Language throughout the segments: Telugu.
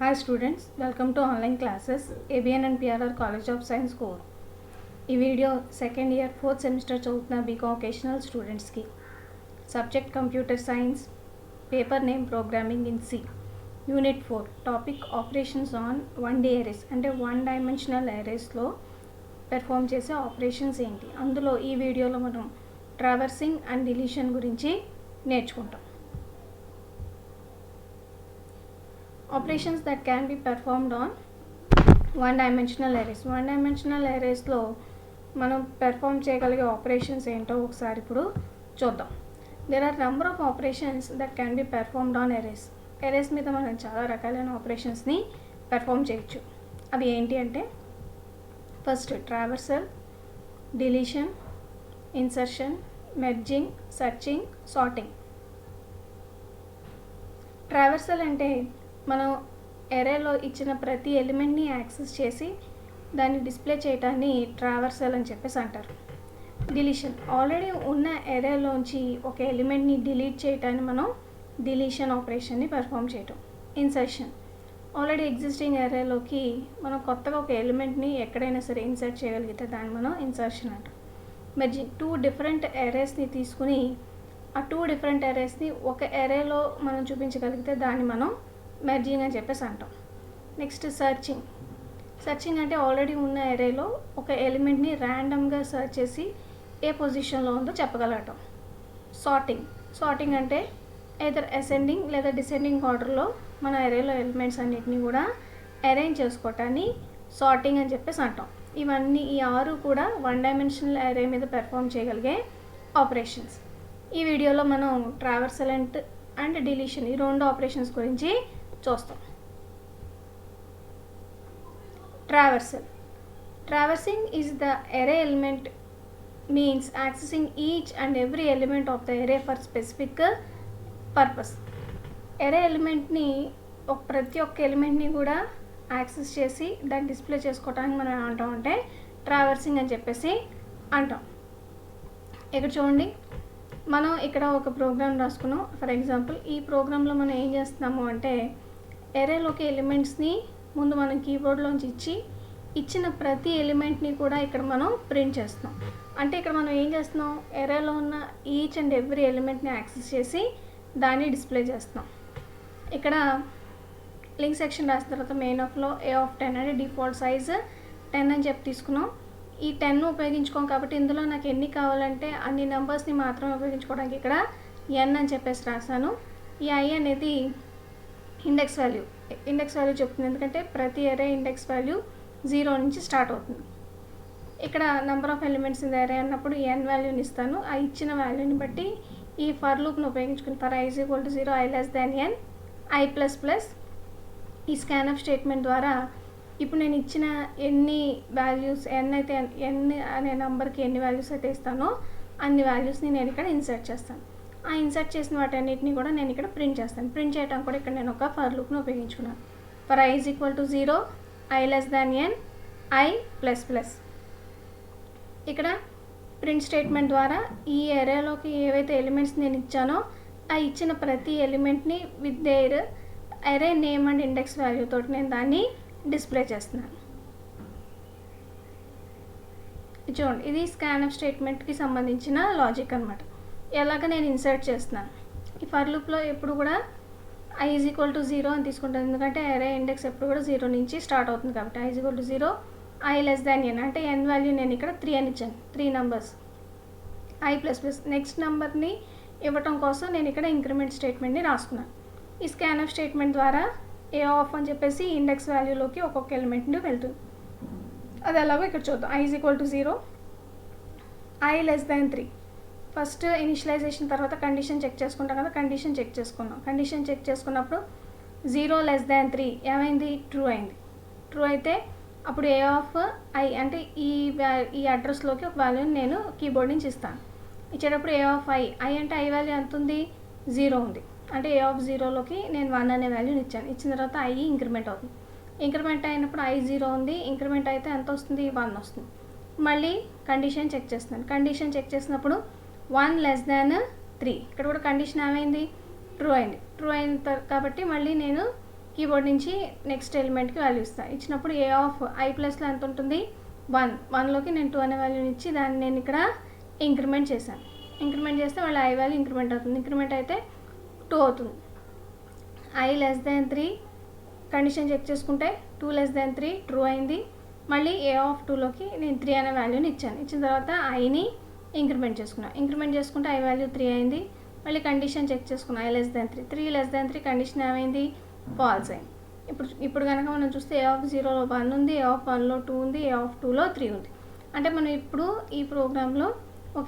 Hi students, welcome to online classes ABN and PRR College of Science Core. ఈ video second year fourth semester చదువుతున్న బీకామ్ వొకేషనల్ స్టూడెంట్స్కి. Subject computer science, paper name programming in C, unit 4, topic operations on 1D arrays, అంటే 1 డైమెన్షనల్ అరేస్లో పెర్ఫామ్ చేసే ఆపరేషన్స్ ఏంటి. అందులో ఈ వీడియోలో మనం ట్రావర్సింగ్ అండ్ డిలీషన్ గురించి నేర్చుకుంటాం. Operations that can be performed on one-dimensional arrays. One-dimensional arraysలో మనం పెర్ఫామ్ చేయగలిగే ఆపరేషన్స్ ఏంటో ఒకసారి ఇప్పుడు చూద్దాం. There are number of operations that can be performed on arrays. Arrays మీద మనం చాలా రకాలైన ఆపరేషన్స్ని పెర్ఫామ్ చేయొచ్చు. అవి ఏంటి అంటే first traversal, deletion, insertion, merging, searching, sorting. Traversal అంటే మనం ఎరేలో ఇచ్చిన ప్రతి ఎలిమెంట్ని యాక్సెస్ చేసి దాన్ని డిస్ప్లే చేయటాన్ని ట్రావర్సల్ అని చెప్పేసి అంటారు. డిలీషన్, ఆల్రెడీ ఉన్న ఎరేలోంచి ఒక ఎలిమెంట్ని డిలీట్ చేయటాన్ని మనం డిలీషన్ ఆపరేషన్ని పెర్ఫామ్ చేయటం. ఇన్సర్షన్, ఆల్రెడీ ఎగ్జిస్టింగ్ ఎరేలోకి మనం కొత్తగా ఒక ఎలిమెంట్ని ఎక్కడైనా సరే ఇన్సర్ట్ చేయగలిగితే దాన్ని మనం ఇన్సర్షన్ అంటాం. మెర్జింగ్, 2 డిఫరెంట్ ఎరేస్ని తీసుకుని ఆ 2 డిఫరెంట్ ఎరేస్ని ఒక ఎరేలో మనం చూపించగలిగితే దాన్ని మనం మెర్జింగ్ అని చెప్పేసి అంటాం. Next searching. సర్చింగ్ అంటే ఆల్రెడీ ఉన్న ఎరేలో ఒక ఎలిమెంట్ని ర్యాండమ్గా సర్చ్ చేసి ఏ పొజిషన్లో ఉందో చెప్పగలగటం. సార్టింగ్. సార్టింగ్ అంటే either అసెండింగ్ లేదా డిసెండింగ్ ఆర్డర్లో మన ఎరేలో ఎలిమెంట్స్ అన్నిటిని కూడా అరేంజ్ చేసుకోవటాన్ని సార్టింగ్ అని చెప్పేసి అంటాం. ఇవన్నీ ఈ 6 కూడా 1 డైమెన్షనల్ అరే మీద పెర్ఫామ్ చేయగలిగే ఆపరేషన్స్. ఈ వీడియోలో మనం ట్రావర్సల్ అండ్ డిలీషన్ ఈ 2 ఆపరేషన్స్ గురించి చూస్తాం. Traversal. Traversing is the array element, means accessing each and every element of the array for specific purpose. Array ఎలిమెంట్ని ప్రతి ఒక్క ఎలిమెంట్ని కూడా యాక్సెస్ చేసి దాన్ని డిస్ప్లే చేసుకోవడానికి మనం ఏమంటాం అంటే ట్రావర్సింగ్ అని చెప్పేసి అంటాం. ఇక్కడ చూడండి, మనం ఇక్కడ ఒక ప్రోగ్రామ్ రాసుకున్నాం. ఫర్ ఎగ్జాంపుల్ ఈ ప్రోగ్రాంలో మనం ఏం చేస్తున్నాము అంటే ఎరేలోకి ఎలిమెంట్స్ని ముందు మనం కీబోర్డ్లోంచి ఇచ్చిన ప్రతి ఎలిమెంట్ని కూడా ఇక్కడ మనం ప్రింట్ చేస్తున్నాం. అంటే ఇక్కడ మనం ఏం చేస్తున్నాం, ఎరేలో ఉన్న ఈచ్ అండ్ ఎవ్రీ ఎలిమెంట్ని యాక్సెస్ చేసి దాన్ని డిస్ప్లే చేస్తున్నాం. ఇక్కడ లింక్ సెక్షన్ రాసిన తర్వాత మెయిన్ ఆఫ్లో A10 అంటే డిఫాల్ట్ సైజ్ 10 అని చెప్పి తీసుకున్నాం. ఈ 10 ఉపయోగించుకోం కాబట్టి ఇందులో నాకు ఎన్ని కావాలంటే అన్ని నెంబర్స్ని మాత్రమే ఉపయోగించుకోవడానికి ఇక్కడ n అని చెప్పేసి రాశాను. ఈ I అనేది ఇండెక్స్ వాల్యూ చెప్తుంది, ఎందుకంటే ప్రతి అరే ఇండెక్స్ వాల్యూ 0 నుంచి స్టార్ట్ అవుతుంది. ఇక్కడ number of elements in the అరే అన్నప్పుడు n వాల్యూని ఇస్తాను. ఆ ఇచ్చిన వాల్యూని బట్టి ఈ ఫర్ లూప్ను ఉపయోగించుకుని for i = 0, i less than n, i++ ఈ స్కాన్ఎఫ్ స్టేట్మెంట్ ద్వారా ఇప్పుడు నేను ఇచ్చిన ఎన్ని వాల్యూస్ n అయితే n అనే నెంబర్కి ఎన్ని వాల్యూస్ అయితే ఇస్తానో అన్ని వాల్యూస్ని నేను ఇక్కడ ఇన్సర్ట్ చేస్తాను. ఆ ఇన్సర్ట్ చేసిన వాటన్నిటిని కూడా నేను ఇక్కడ ప్రింట్ చేస్తాను. ప్రింట్ చేయడానికి కూడా ఇక్కడ నేను ఒక ఫర్ లూప్ను ఉపయోగించుకున్నాను. For i = 0, i less than n, i++. ఇక్కడ ప్రింట్ స్టేట్మెంట్ ద్వారా ఈ ఎరేలోకి ఏవైతే ఎలిమెంట్స్ నేను ఇచ్చానో ఆ ఇచ్చిన ప్రతి ఎలిమెంట్ని with their array name and index value తోటి నేను దాన్ని డిస్ప్లే చేస్తున్నాను. చూడండి, ఇది స్కాన్ఎఫ్ స్టేట్మెంట్కి సంబంధించిన లాజిక్ అనమాట. ఎలాగ నేను ఇన్సర్ట్ చేస్తున్నాను. ఈ ఫర్ లూప్లో ఎప్పుడు కూడా i = 0 అని తీసుకుంటాను, ఎందుకంటే అరే ఇండెక్స్ ఎప్పుడు కూడా 0 నుంచి స్టార్ట్ అవుతుంది కాబట్టి i = 0, i less than n అంటే n వాల్యూ నేను ఇక్కడ 3 అని ఇచ్చాను. 3 నెంబర్స్ i++ నెక్స్ట్ నెంబర్ని ఇవ్వటం కోసం నేను ఇక్కడ ఇంక్రిమెంట్ స్టేట్మెంట్ని రాసుకున్నాను. ఈ స్కాన్ఎఫ్ స్టేట్మెంట్ ద్వారా a ఆఫ్ అని చెప్పేసి ఇండెక్స్ వాల్యూలోకి ఒక్కొక్క ఎలిమెంట్ని వెళ్తుంది. అది ఎలాగో ఇక్కడ చూద్దాం. i = 0, i less than 3. First initialization తర్వాత కండిషన్ చెక్ చేసుకుంటాం కదా, కండిషన్ చెక్ చేసుకున్నాం. కండిషన్ చెక్ చేసుకున్నప్పుడు 0 less than 3 ఏమైంది, ట్రూ అయింది. ట్రూ అయితే అప్పుడు a ఆఫ్ i అంటే ఈ అడ్రస్లోకి ఒక వాల్యూని నేను కీబోర్డ్ నుంచి ఇస్తాను. ఇచ్చేటప్పుడు a ఆఫ్ i అంటే i వాల్యూ ఎంత ఉంది, 0 ఉంది. అంటే a ఆఫ్ 0లోకి నేను 1 అనే వాల్యూని ఇచ్చాను. ఇచ్చిన తర్వాత i ఇంక్రిమెంట్ అవుతుంది. ఇంక్రిమెంట్ అయినప్పుడు i 0 ఉంది, ఇంక్రిమెంట్ అయితే ఎంత వస్తుంది, 1 వస్తుంది. మళ్ళీ కండిషన్ చెక్ చేస్తున్నాను. కండిషన్ చెక్ చేసినప్పుడు 1 less than 3 ఇక్కడ కూడా కండిషన్ ఏమైంది, ట్రూ అయింది. ట్రూ అయిన కాబట్టి మళ్ళీ నేను కీబోర్డ్ నుంచి నెక్స్ట్ ఎలిమెంట్కి వాల్యూ ఇస్తాను. ఇచ్చినప్పుడు ఏ ఆఫ్ ఐ ప్లస్లో ఎంత ఉంటుంది 1. 1లోకి నేను 2 అనే వాల్యూని ఇచ్చి దాన్ని నేను ఇక్కడ ఇంక్రిమెంట్ చేశాను. ఇంక్రిమెంట్ చేస్తే మళ్ళీ ఐ వాల్యూ ఇంక్రిమెంట్ అవుతుంది. ఇంక్రిమెంట్ అయితే 2 అవుతుంది. I less than 3 condition check చేసుకుంటే 2 లెస్ దాన్ 3 ట్రూ అయింది. మళ్ళీ ఏ ఆఫ్ 2లోకి నేను 3 అనే వాల్యూని ఇచ్చాను. ఇచ్చిన తర్వాత ఐని ఇంక్రిమెంట్ చేసుకున్నాను. ఇంక్రిమెంట్ చేసుకుంటే ఐ వాల్యూ 3 అయింది. మళ్ళీ కండిషన్ చెక్ చేసుకున్నాను. I less than 3 3 less than 3 condition ఏమైంది ఫాల్స్ అయింది. ఇప్పుడు కనుక మనం చూస్తే ఏ ఆఫ్ 0లో 1 ఉంది, ఏ ఆఫ్ 1లో 2 ఉంది, ఏ ఆఫ్ 2లో 3 ఉంది. అంటే మనం ఇప్పుడు ఈ ప్రోగ్రాంలో ఒక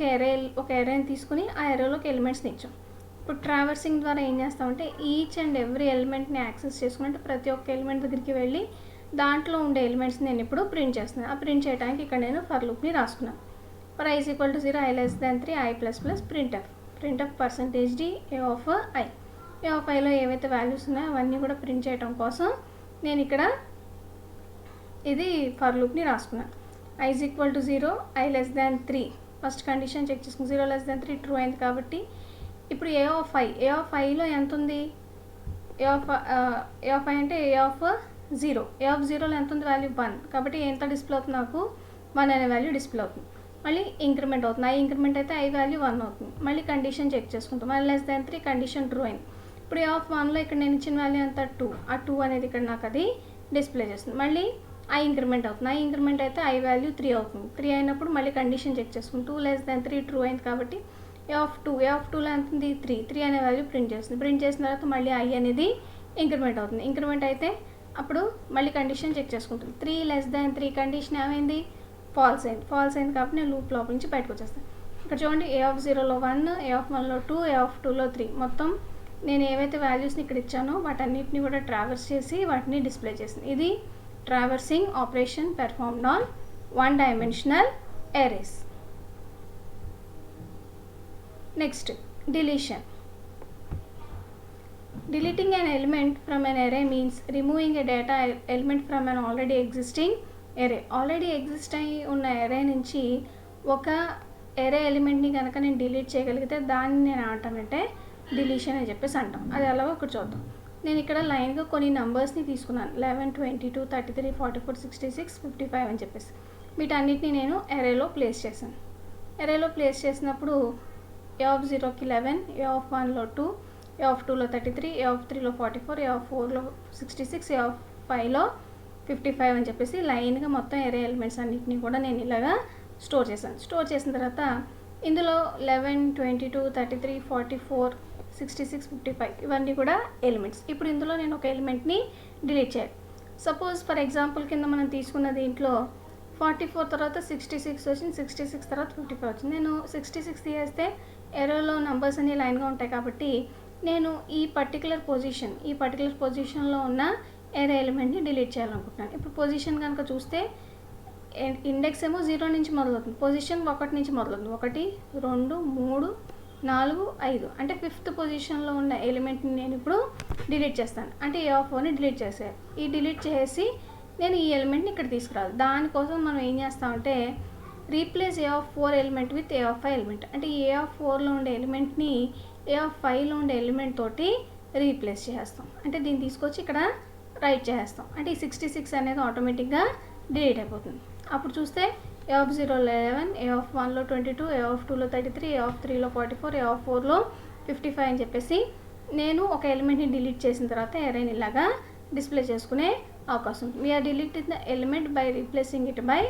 ఎరేని తీసుకుని ఆ ఎరేలోకి ఎలిమెంట్స్ని ఇచ్చాం. ఇప్పుడు ట్రావర్సింగ్ ద్వారా ఏం చేస్తామంటే ఈచ్ అండ్ ఎవ్రీ ఎలిమెంట్ని యాక్సెస్ చేసుకుంటే ప్రతి ఒక్క ఎలిమెంట్ దగ్గరికి వెళ్ళి దాంట్లో ఉండే ఎలిమెంట్స్ని నేను ఇప్పుడు ప్రింట్ చేస్తున్నాను. ఆ ప్రింట్ చేయడానికి ఇక్కడ నేను ఫర్ లూప్ని రాసుకున్నాను. For i is equal to 0 i less than 3 i plus plus printf percentage d a of i. A of ఐలో ఏవైతే వాల్యూస్ ఉన్నాయో అవన్నీ కూడా ప్రింట్ చేయడం కోసం నేను ఇక్కడ ఇది ఫర్ లూప్ని రాసుకున్నాను. I is equal to 0 i less than 3 first condition check చేసుకుని 0 లెస్ దాన్ 3 ట్రూ అయింది. కాబట్టి ఇప్పుడు ఏ ఆఫ్ ఐలో ఎంత ఉంది? ఏ ఆఫ్ ఐ అంటే ఏ ఆఫ్ 0. ఏ ఆఫ్ 0లో ఎంత ఉంది వాల్యూ 1. కాబట్టి ఎంత డిస్ప్లే అవుతుంది నాకు 1 అనే వాల్యూ డిస్ప్లే అవుతుంది. మళ్ళీ ఇంక్రిమెంట్ అవుతుంది. ఐ ఇంక్రిమెంట్ అయితే ఐ వాల్యూ 1 అవుతుంది. మళ్ళీ కండిషన్ చెక్ చేసుకుంటాం. 1 లెస్ దాన్ 3 కండిషన్ ట్రూ అయింది. ఇప్పుడు ఏ ఆఫ్ 1లో ఇక్కడ నేను ఇచ్చిన వాల్యూ అంతా 2. ఆ 2 అనేది ఇక్కడ నాకు అది డిస్ప్లే చేస్తుంది. మళ్ళీ ఐ ఇంక్రిమెంట్ అవుతుంది. ఐ ఇంక్రిమెంట్ అయితే ఐ వాల్యూ 3 అవుతుంది. 3 అయినప్పుడు మళ్ళీ కండిషన్ చెక్ చేసుకుంటాం. 2 లెస్ దాన్ 3 ట్రూ అయింది. కాబట్టి ఏ ఆఫ్ 2లో ఎంత ఉంది 3 అనే వాల్యూ ప్రింట్ చేస్తుంది. ప్రింట్ చేసిన తర్వాత మళ్ళీ ఐ అనేది ఇంక్రిమెంట్ అవుతుంది. ఇంక్రిమెంట్ అయితే అప్పుడు మళ్ళీ కండిషన్ చెక్ చేసుకుంటుంది. 3 లెస్ దాన్ 3 కండిషన్ ఏమైంది ఫాల్స్ అయింది. కాబట్టి నేను లూప్ లోపల నుంచి బయటకు వచ్చేస్తాను. ఇక్కడ చూడండి ఏ ఆఫ్ 0లో 1, ఏ ఆఫ్ 1లో 2, ఏ ఆఫ్ 2లో 3 మొత్తం నేను ఏవైతే వాల్యూస్ని ఇక్కడ ఇచ్చానో వాటన్నిటిని కూడా ట్రావర్స్ చేసి వాటిని డిస్ప్లే చేసింది. ఇది traversing operation performed on 1 dimensional arrays. Next deletion. Deleting an element from an array means removing a data element from an already existing array. Already exist అయి ఉన్న array నుంచి ఒక array ఎలిమెంట్ని కనుక నేను డిలీట్ చేయగలిగితే దాన్ని నేను అంటానంటే డిలీషన్ అని చెప్పేసి అంటాం. అది ఎలాగో ఇక్కడ చూద్దాం. నేను ఇక్కడ లైన్గా కొన్ని నంబర్స్ని తీసుకున్నాను. 11, 22, 33, 44, 66, 55 అని చెప్పేసి వీటన్నిటిని నేను arrayలో ప్లేస్ చేశాను. arrayలో ప్లేస్ చేసినప్పుడు ఏ ఆఫ్ 0కి 11, ఏ ఆఫ్ 1లో 2, ఏ ఆఫ్ 2లో 33, ఏ ఆఫ్ 3లో 44, ఏ ఆఫ్ 4లో 66, ఏ ఆఫ్ 5లో 55 అని చెప్పేసి లైన్గా మొత్తం ఎరే ఎలిమెంట్స్ అన్నిటిని కూడా నేను ఇలాగా స్టోర్ చేశాను. స్టోర్ చేసిన తర్వాత ఇందులో 11, 22, 33, 44, 66, 55 ఇవన్నీ కూడా ఎలిమెంట్స్. ఇప్పుడు ఇందులో నేను ఒక ఎలిమెంట్ని డిలీట్ చేయాలి. సపోజ్ ఫర్ ఎగ్జాంపుల్ కింద మనం తీసుకున్న దీంట్లో 44 తర్వాత 66 వచ్చింది, 66 తర్వాత 55 వచ్చింది. నేను 66 తీసేస్తే ఎరేలో నంబర్స్ అన్ని లైన్గా ఉంటాయి కాబట్టి నేను ఈ పర్టికులర్ పొజిషన్లో ఉన్న ఎరే ఎలిమెంట్ని డిలీట్ చేయాలనుకుంటున్నాను. ఇప్పుడు పొజిషన్ కనుక చూస్తే ఇండెక్స్ ఏమో 0 నుంచి మొదలవుతుంది, పొజిషన్ 1 నుంచి మొదలవుతుంది. 1, 2, 3, 4, 5 అంటే 5th పొజిషన్లో ఉన్న ఎలిమెంట్ని నేను ఇప్పుడు డిలీట్ చేస్తాను. అంటే ఏ ఆఫ్ 4ని డిలీట్ చేసేయాలి. ఈ డిలీట్ చేసి నేను ఈ ఎలిమెంట్ని ఇక్కడ తీసుకురావాలి. దానికోసం మనం ఏం చేస్తామంటే replace A of 4 element with a of 5 element. అంటే ఏ ఆఫ్ 4లో ఉండే ఎలిమెంట్ని ఏ ఆఫ్ 5లో ఉండే ఎలిమెంట్ తోటి రీప్లేస్ చేసేస్తాం. అంటే దీన్ని తీసుకొచ్చి ఇక్కడ రైట్ చేసేస్తాం. అంటే ఈ 66 అనేది ఆటోమేటిక్గా డిలీట్ అయిపోతుంది. అప్పుడు చూస్తే ఏ ఆఫ్ 0లో 11, ఏ ఆఫ్ 1లో 22, ఏ ఆఫ్ 2లో 33, ఏ ఆఫ్ 3లో 44, ఏ ఆఫ్ 4లో 55 అని చెప్పేసి నేను ఒక ఎలిమెంట్ని డిలీట్ చేసిన తర్వాత ఎరేని ఇలాగా డిస్ప్లే చేసుకునే అవకాశం ఉంటుంది. We're deleting the element by replacing it by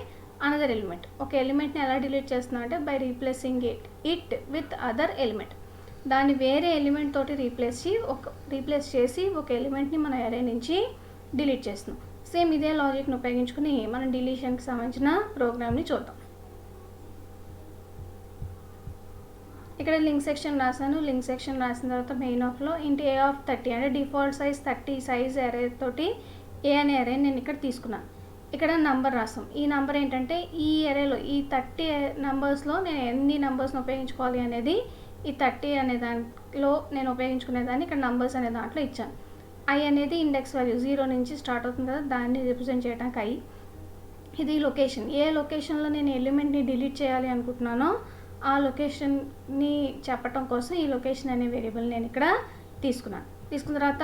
another element. ఒక ఎలిమెంట్ని ఎలా డిలీట్ చేస్తున్నాం అంటే by replacing it with other element. దాన్ని వేరే ఎలిమెంట్ తోటి రీప్లేస్ చేసి ఒక ఎలిమెంట్ని మన ఎరే నుంచి డిలీట్ చేస్తున్నాం. సేమ్ ఇదే లాజిక్ని ఉపయోగించుకుని మనం డిలీషన్కి సంబంధించిన ప్రోగ్రామ్ని చూద్దాం. ఇక్కడ లింక్ సెక్షన్ రాసాను. లింక్ సెక్షన్ రాసిన తర్వాత మెయిన్ ఆఫ్లో ఇంటి ఏ ఆఫ్ 30 అంటే డిఫాల్ట్ సైజ్ 30 సైజ్ ఎరే తోటి ఏ అనే ఎరే నేను ఇక్కడ తీసుకున్నాను. ఇక్కడ నంబర్ రాసాం. ఈ నంబర్ ఏంటంటే ఈ ఎరేలో ఈ 30 నంబర్స్లో నేను ఎన్ని నంబర్స్ని ఉపయోగించుకోవాలి అనేది ఈ 30 అనే దాంట్లో నేను ఉపయోగించుకునేదాన్ని ఇక్కడ నంబర్స్ అనే దాంట్లో ఇచ్చాను. ఐ అనేది ఇండెక్స్ వాల్యూ 0 నుంచి స్టార్ట్ అవుతుంది కదా, దాన్ని రిప్రజెంట్ చేయడానికి ఐ. ఇది లొకేషన్. ఏ లొకేషన్లో నేను ఎలిమెంట్ని డిలీట్ చేయాలి అనుకుంటున్నానో ఆ లొకేషన్ని చెప్పటం కోసం ఈ లొకేషన్ అనే వేరియబుల్ నేను ఇక్కడ తీసుకున్నాను. తీసుకున్న తర్వాత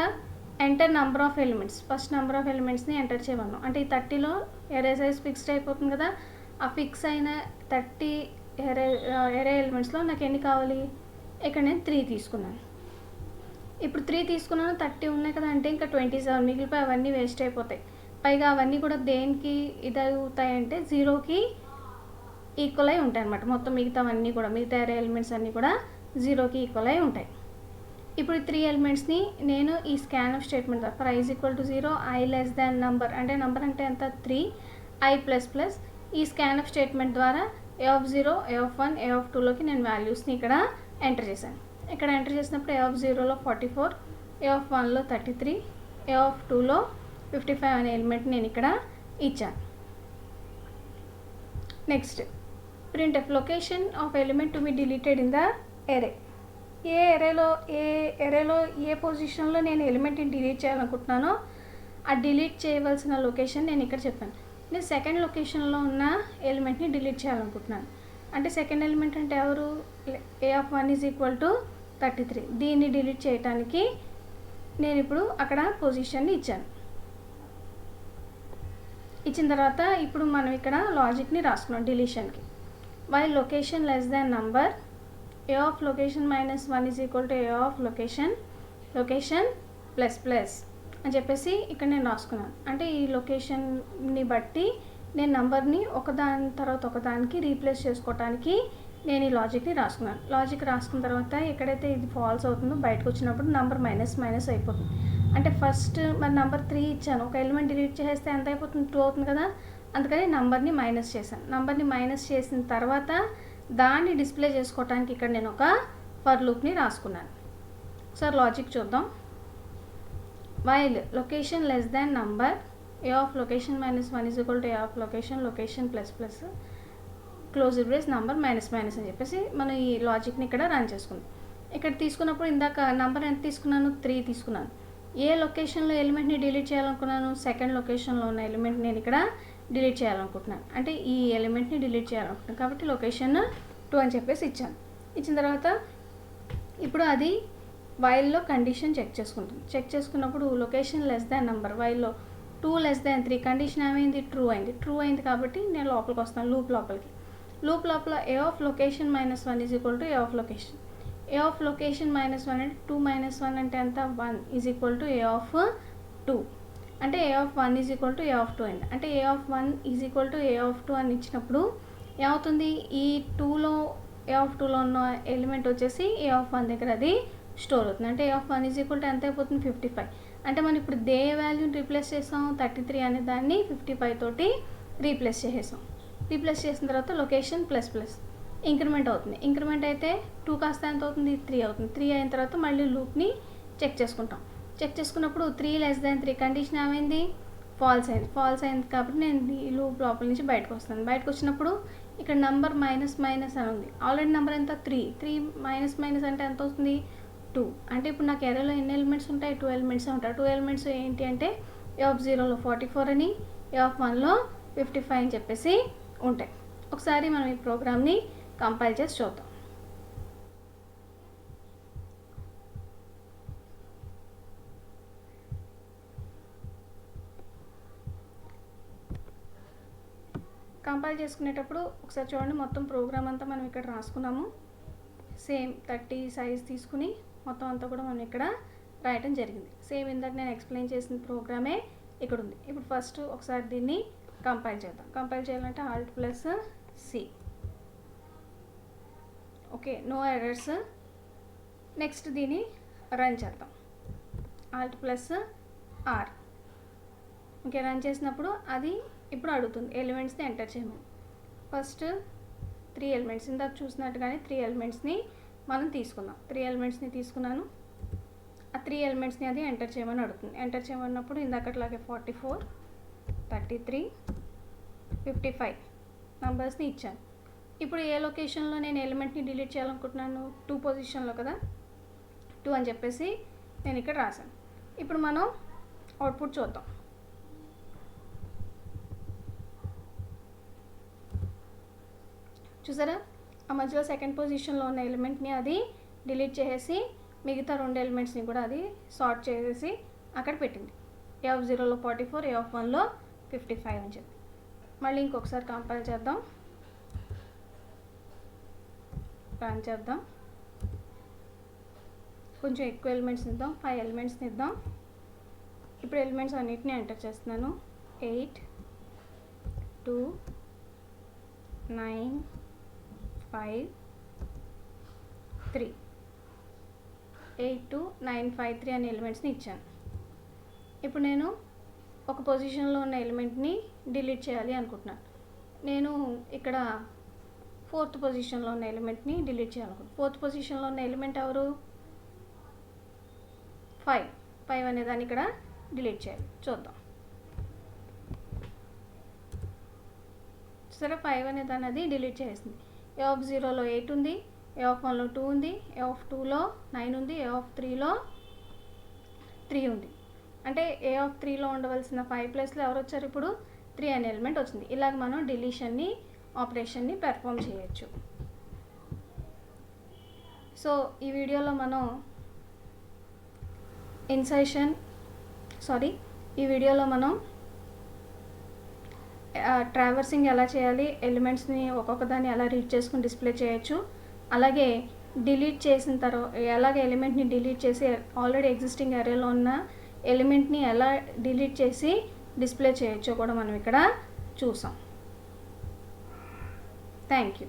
enter number of elements, first number of ఎలిమెంట్స్ని ఎంటర్ చేయమన్నాం. అంటే ఈ 30లో ఎరే సైజ్ ఫిక్స్డ్ అయిపోతుంది కదా, ఆ ఫిక్స్ అయిన 30 ఎరే ఎలిమెంట్స్లో నాకు ఎన్ని కావాలి, ఇక్కడ నేను 3 తీసుకున్నాను. ఇప్పుడు 3 తీసుకున్నాను, 30 ఉన్నాయి కదా, అంటే ఇంకా 27 మిగిలిపోయి అవన్నీ వేస్ట్ అయిపోతాయి. పైగా అవన్నీ కూడా దేనికి ఇది అవుతాయంటే 0కి ఈక్వల్ అయి ఉంటాయి అన్నమాట. మొత్తం మిగతావన్నీ కూడా, మిగతా ఎరే ఎలిమెంట్స్ అన్నీ కూడా 0కి ఈక్వల్ అయి ఉంటాయి. ఇప్పుడు 3 ఎలిమెంట్స్ని నేను ఈ స్కాన్ఎఫ్ స్టేట్మెంట్ ద్వారా for i = 0, i less than number, అంటే నెంబర్ అంటే ఎంత 3, i ++ ఈ స్కాన్ఎఫ్ స్టేట్మెంట్ ద్వారా a0, a1, a2లోకి నేను వాల్యూస్ని ఇక్కడ ఎంటర్ చేశాను. ఇక్కడ ఎంటర్ చేసినప్పుడు a0లో 44, a1లో 33, a2లో 55 అనే ఎలిమెంట్ నేను ఇక్కడ ఇచ్చాను. Next printf location of element to be deleted in the array. A ఎరేలో ఏ పొజిషన్లో నేను ఎలిమెంట్ని డిలీట్ చేయాలనుకుంటున్నానో ఆ డిలీట్ చేయవలసిన లొకేషన్ నేను ఇక్కడ చెప్పాను. నేను సెకండ్ లొకేషన్లో ఉన్న ఎలిమెంట్ని డిలీట్ చేయాలనుకుంటున్నాను. అంటే సెకండ్ ఎలిమెంట్ అంటే ఎవరు, a1 = 33. దీన్ని డిలీట్ చేయడానికి నేను ఇప్పుడు అక్కడ పొజిషన్ని ఇచ్చాను. ఇచ్చిన తర్వాత ఇప్పుడు మనం ఇక్కడ లాజిక్ని రాసుకున్నాం డిలీషన్కి. While location less than number, a of location -1 = a of location ++ అని చెప్పేసి ఇక్కడ నేను రాసుకున్నాను. అంటే ఈ లొకేషన్ని బట్టి నేను నంబర్ని ఒకదాని తర్వాత ఒకదానికి రీప్లేస్ చేసుకోవటానికి నేను ఈ లాజిక్ని రాసుకున్నాను. లాజిక్ రాసుకున్న తర్వాత ఎక్కడైతే ఇది ఫాల్స్ అవుతుందో బయటకు వచ్చినప్పుడు నంబర్ మైనస్ అయిపోతుంది. అంటే ఫస్ట్ మరి నంబర్ 3 ఇచ్చాను, ఒక ఎలిమెంట్ డిలీట్ చేస్తే ఎంత అయిపోతుంది, 2 అవుతుంది కదా, అందుకని నంబర్ని మైనస్ చేశాను. నంబర్ని మైనస్ చేసిన తర్వాత దాన్ని డిస్ప్లే చేసుకోవటానికి ఇక్కడ నేను ఒక ఫర్ లూప్ని రాసుకున్నాను. ఒకసారి లాజిక్ చూద్దాం. While location less than number, a of location -1 = a of location ++ close brace number minus అని చెప్పేసి మనం ఈ లాజిక్ని ఇక్కడ రన్ చేసుకుందాం. ఇక్కడ తీసుకున్నప్పుడు ఇందాక నంబర్ ఎంత తీసుకున్నాను, 3 తీసుకున్నాను. ఏ లొకేషన్లో ఎలిమెంట్ని డిలీట్ చేయాలనుకున్నాను, సెకండ్ లొకేషన్లో ఉన్న ఎలిమెంట్ నేను ఇక్కడ డిలీట్ చేయాలనుకుంటున్నాను. అంటే ఈ ఎలిమెంట్ని డిలీట్ చేయాలనుకుంటున్నాను కాబట్టి లొకేషన్ 2 అని చెప్పేసి ఇచ్చాను. ఇచ్చిన తర్వాత ఇప్పుడు అది వైల్లో కండిషన్ చెక్ చేసుకుంటుంది. చెక్ చేసుకున్నప్పుడు లొకేషన్ లెస్ దాన్ నంబర్, వైల్లో 2 < 3 కండిషన్ ఏమైంది, ట్రూ అయింది కాబట్టి నేను లోపలికి వస్తాను, లూప్ లోపల a of location -1 = a of location. a of location -1 అంటే 2 - 1 అంటే ఎంత, 1 = a of 2. అంటే a of 1 = a of 2 అయింది. అంటే a of 1 = a of 2 అని ఇచ్చినప్పుడు ఏమవుతుంది, ఈ 2లో a of 2లో ఉన్న ఎలిమెంట్ వచ్చేసి a of 1 దగ్గర అది స్టోర్ అవుతుంది. అంటే a of 1 = ఎంత అయిపోతుంది, 55. అంటే మనం ఇప్పుడు దే వాల్యూని రీప్లేస్ చేసాం, 33 అనే దాన్ని 55 తోటి రీప్లేస్ చేసేసాం. రీప్లేస్ చేసిన తర్వాత లొకేషన్ ++ ఇంక్రిమెంట్ అవుతుంది. ఇంక్రిమెంట్ అయితే 2 కాస్త ఎంత అవుతుంది, 3 అవుతుంది. 3 అయిన తర్వాత మళ్ళీ లూప్ని చెక్ చేసుకుంటాం. చెక్ చేసుకున్నప్పుడు 3 < 3 కండిషన్ ఏమైంది, ఫాల్స్ అయింది కాబట్టి నేను ఈ లూప్ లోపల నుంచి బయటకు వస్తాను. బయటకు వచ్చినప్పుడు ఇక్కడ నంబర్ మైనస్ అని ఉంది. ఆల్రెడీ నెంబర్ ఎంత, 3 మైనస్ అంటే ఎంత అవుతుంది, 2. అంటే ఇప్పుడు నాకు ఎరేలో ఎన్ని ఎలిమెంట్స్ ఉంటాయి, 2 ఎలిమెంట్స్ ఉంటాయి. 2 ఎలిమెంట్స్ ఏంటి అంటే a0లో 44 అని, a1లో 55 అని చెప్పేసి ఉంటాయి. ఒకసారి మనం ఈ ప్రోగ్రామ్ని కంపైల్ చేసి చూద్దాం. కంపైల్ చేసుకునేటప్పుడు ఒకసారి చూడండి, మొత్తం ప్రోగ్రామ్ అంతా మనం ఇక్కడ రాసుకున్నాము. సేమ్ 30 సైజ్ తీసుకుని మొత్తం అంతా కూడా మనం ఇక్కడ రాయటం జరిగింది. సేమ్ ఇందాక నేను ఎక్స్ప్లెయిన్ చేసిన ప్రోగ్రామే ఇక్కడ ఉంది. ఇప్పుడు ఫస్ట్ ఒకసారి దీన్ని కంపైల్ చేద్దాం. కంపైల్ చేయాలంటే Alt+C. Okay, no errors. Next దీన్ని రన్ చేద్దాం, Alt+R. ఓకే, రన్ చేసినప్పుడు అది ఇప్పుడు అడుగుతుంది ఎలిమెంట్స్ని ఎంటర్ చేయమని. ఫస్ట్ 3 ఎలిమెంట్స్ ఇందాక చూసినట్టుగానే 3 ఎలిమెంట్స్ని మనం తీసుకుందాం. 3 ఎలిమెంట్స్ని తీసుకున్నాను. ఆ 3 ఎలిమెంట్స్ని అది ఎంటర్ చేయమని అడుగుతుంది. ఎంటర్ చేయమన్నప్పుడు ఇందాకట్లాగే 44, 33, 55 నంబర్స్ని ఇచ్చాను. ఇప్పుడు ఏ లొకేషన్లో నేను ఎలిమెంట్ని డిలీట్ చేయాలనుకుంటున్నాను, 2 పొజిషన్లో కదా, 2 అని చెప్పేసి నేను ఇక్కడ రాశాను. ఇప్పుడు మనం అవుట్పుట్ చూద్దాం. చూసారా, ఆ మధ్యలో సెకండ్ పొజిషన్లో ఉన్న ఎలిమెంట్ని అది డిలీట్ చేసేసి మిగతా 2 ఎలిమెంట్స్ని కూడా అది సార్ట్ చేసేసి అక్కడ పెట్టింది. ఏ ఆఫ్ 0లో 44, ఏ ఆఫ్ 1లో 55 అని చెప్పి. మళ్ళీ ఇంకొకసారి కంపైల్ చేద్దాం, రన్ చేద్దాం. కొంచెం ఎక్కువ ఎలిమెంట్స్ని ఇద్దాం, 5 ఎలిమెంట్స్ని ఇద్దాం. ఇప్పుడు ఎలిమెంట్స్ అన్నిటిని ఎంటర్ చేస్తున్నాను. 8 2 9 5 3 8 2 9 5 3 అనే ఎలిమెంట్స్ని ఇచ్చాను. ఇప్పుడు నేను ఒక పొజిషన్లో ఉన్న ఎలిమెంట్ని డిలీట్ చేయాలి అనుకుంటున్నాను. నేను ఇక్కడ 4th పొజిషన్లో ఉన్న ఎలిమెంట్ని డిలీట్ చేయాలనుకుంటున్నాను. 4th పొజిషన్లో ఉన్న ఎలిమెంట్ ఎవరు? 5 అనే దాన్ని ఇక్కడ డిలీట్ చేయాలి. చూద్దాం. సరే, 5 అనే దాన్ని అది డిలీట్ చేసింది. ఏ ఆఫ్ 0లో 8 ఉంది, ఏ ఆఫ్ 1లో 2 ఉంది, ఏ ఆఫ్ 2లో 9 ఉంది, ఏ ఆఫ్ 3లో 3 ఉంది. అంటే ఏ ఆఫ్ 3లో ఉండవలసిన 5 ప్లేస్లో ఎవరు వచ్చారు? ఇప్పుడు 3 అనే ఎలిమెంట్ వచ్చింది. ఇలాగ మనం డిలీషన్ని ఆపరేషన్ని పెర్ఫామ్ చేయొచ్చు. సో ఈ వీడియోలో మనం ఈ వీడియోలో మనం ట్రావర్సింగ్ ఎలా చేయాలి, ఎలిమెంట్స్ని ఒక్కొక్క దాన్ని ఎలా రీడ్ చేసుకుని డిస్ప్లే చేయొచ్చు, అలాగే డిలీట్ చేసిన తర్వాత ఎలాగ ఎలిమెంట్ని డిలీట్ చేసి ఆల్రెడీ ఎగ్జిస్టింగ్ అరేలో ఉన్న ఎలిమెంట్ని ఎలా డిలీట్ చేసి డిస్ప్లే చేయొచ్చో కూడా మనం ఇక్కడ చూసాం. Thank you.